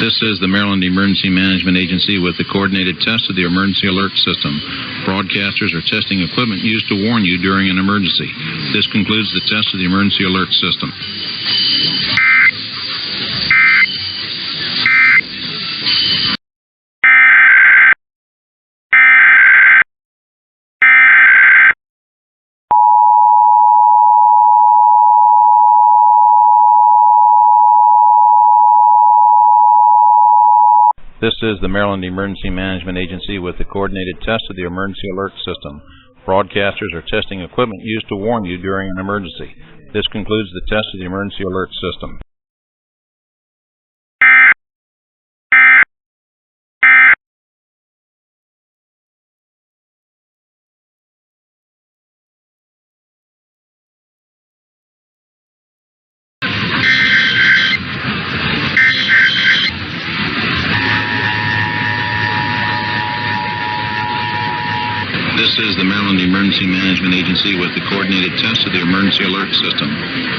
This is the Maryland Emergency Management Agency with the coordinated test of the emergency alert system. Broadcasters are testing equipment used to warn you during an emergency. This concludes the test of the emergency alert system. This is the Maryland Emergency Management Agency with the coordinated test of the emergency alert system. Broadcasters are testing equipment used to warn you during an emergency. This concludes the test of the emergency alert system. This is the Maryland Emergency Management Agency with the coordinated test of the emergency alert system.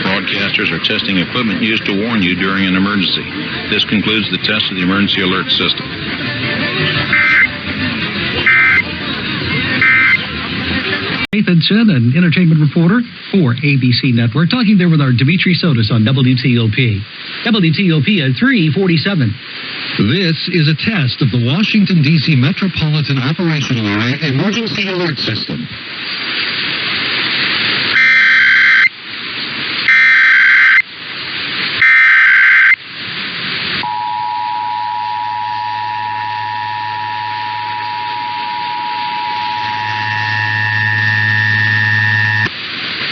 Broadcasters are testing equipment used to warn you during an emergency. This concludes the test of the emergency alert system. Nathan, an entertainment reporter for ABC Network, talking there with our Dimitri Sotis on WTOP. WTOP at 3:47. This is a test of the Washington, D.C. Metropolitan Operational Area Emergency Alert System.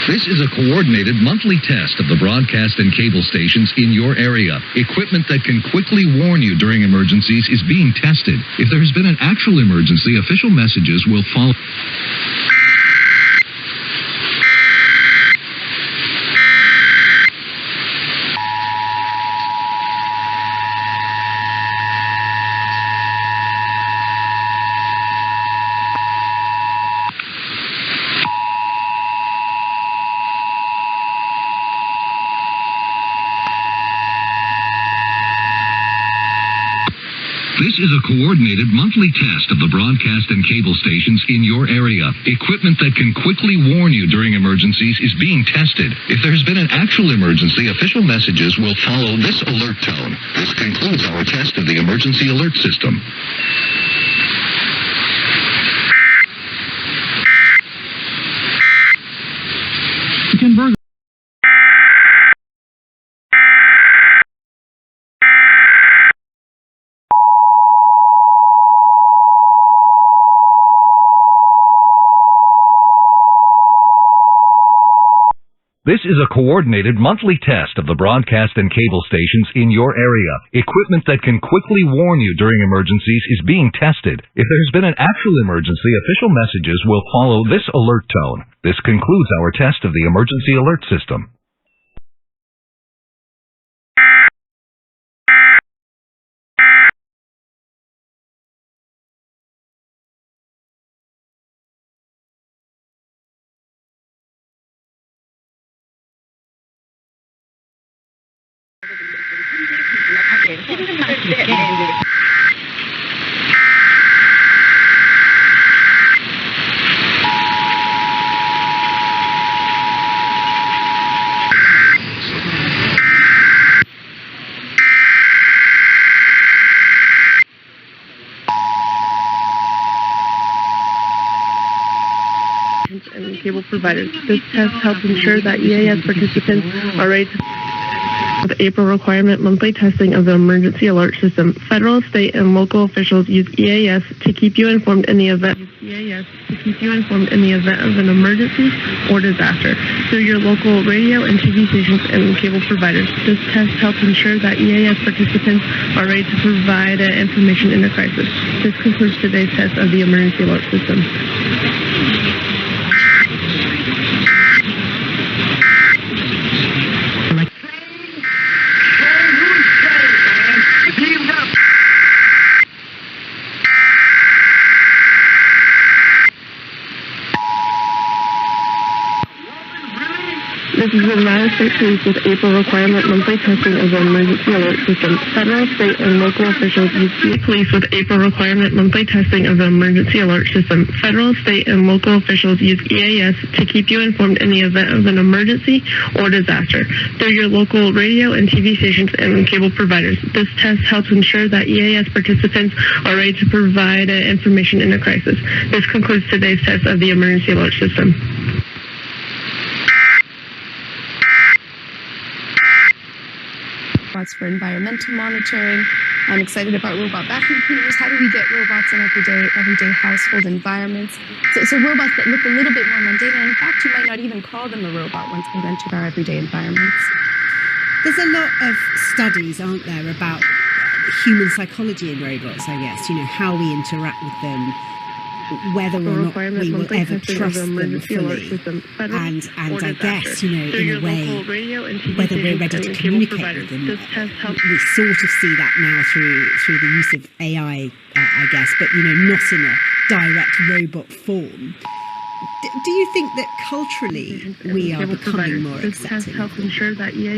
This is a coordinated monthly test of the broadcast and cable stations in your area. Equipment that can quickly warn you during emergencies is being tested. If there has been an actual emergency, official messages will follow. This is a coordinated monthly test of the broadcast and cable stations in your area. Equipment that can quickly warn you during emergencies is being tested. If there's been an actual emergency, official messages will follow this alert tone. This concludes our test of the emergency alert system. This is a coordinated monthly test of the broadcast and cable stations in your area. Equipment that can quickly warn you during emergencies is being tested. If there has been an actual emergency, official messages will follow this alert tone. This concludes our test of the emergency alert system. And cable providers. This test helps ensure that EAS participants are ready to the April requirement monthly testing of the emergency alert system. Federal, state, and local officials use EAS to keep you informed in the event of an emergency or disaster through your local radio and TV stations and cable providers. This test helps ensure that EAS participants are ready to provide information in a crisis. This concludes today's test of the emergency alert system. This is the Nevada State Police with April requirement monthly testing of the emergency alert system. Federal, state, and local officials use police with April requirement monthly testing of the emergency alert system. Federal, state, and local officials use EAS to keep you informed in the event of an emergency or disaster through your local radio and TV stations and cable providers. This test helps ensure that EAS participants are ready to provide information in a crisis. This concludes today's test of the emergency alert system. For environmental monitoring. I'm excited about robot vacuum cleaners. How do we get robots in everyday household environments? So robots that look a little bit more mundane, and in fact, you might not even call them a robot once they've entered our everyday environments. There's a lot of studies, aren't there, about human psychology in robots, I guess, how we interact with them, whether or not we will ever trust them fully, and I guess, in a way, whether we're ready to communicate with them. We sort of see that now through the use of AI, I guess, but, not in a direct robot form. Do you think that culturally we are becoming more accepting?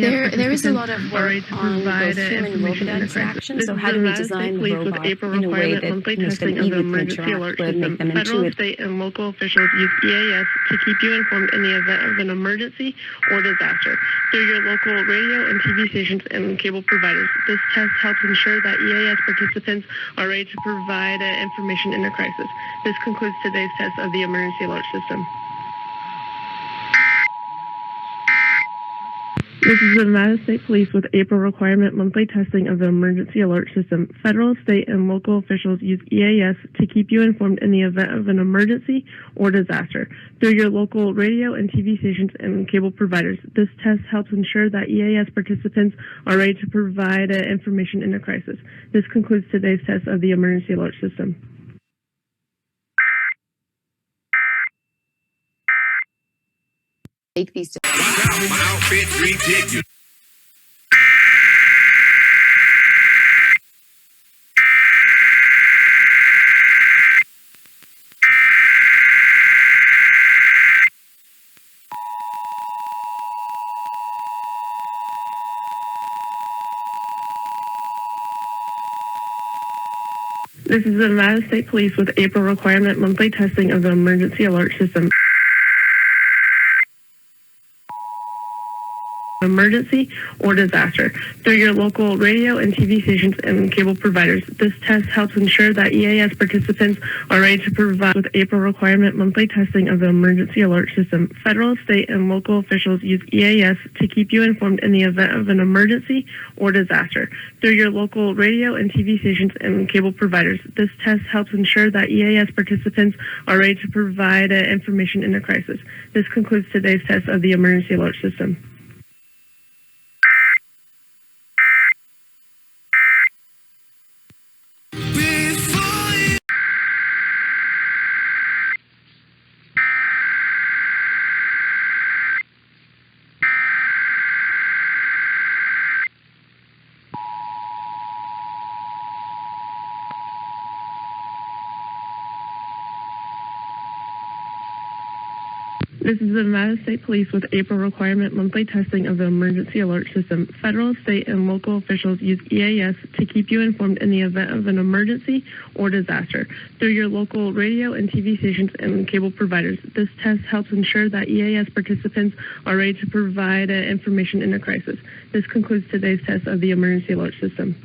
There is a lot of work on both human-robot interaction. So how do we design the robot in a way that makes them easy to interact with, make them intuitive? Federal, state, and local officials use EAS to keep you informed in the event of an emergency or disaster through your local radio and TV stations and cable providers. This test helps ensure that EAS participants are ready to provide information in a crisis. This concludes today's test of the emergency alert system. This is the Nevada State Police with April requirement monthly testing of the emergency alert system. Federal, state, and local officials use EAS to keep you informed in the event of an emergency or disaster through your local radio and TV stations and cable providers. This test helps ensure that EAS participants are ready to provide information in a crisis. This concludes today's test of the emergency alert system. Take these. This is the Nevada State Police with April requirement monthly testing of the emergency alert system. Emergency or disaster through your local radio and TV stations and cable providers. This test helps ensure that EAS participants are ready to provide with April requirement monthly testing of the emergency alert system. Federal, state, and local officials use EAS to keep you informed in the event of an emergency or disaster through your local radio and TV stations and cable providers. This test helps ensure that EAS participants are ready to provide information in a crisis. This concludes today's test of the emergency alert system. This is the Nevada State Police with April requirement monthly testing of the emergency alert system. Federal, state, and local officials use EAS to keep you informed in the event of an emergency or disaster through your local radio and TV stations and cable providers. This test helps ensure that EAS participants are ready to provide information in a crisis. This concludes today's test of the emergency alert system.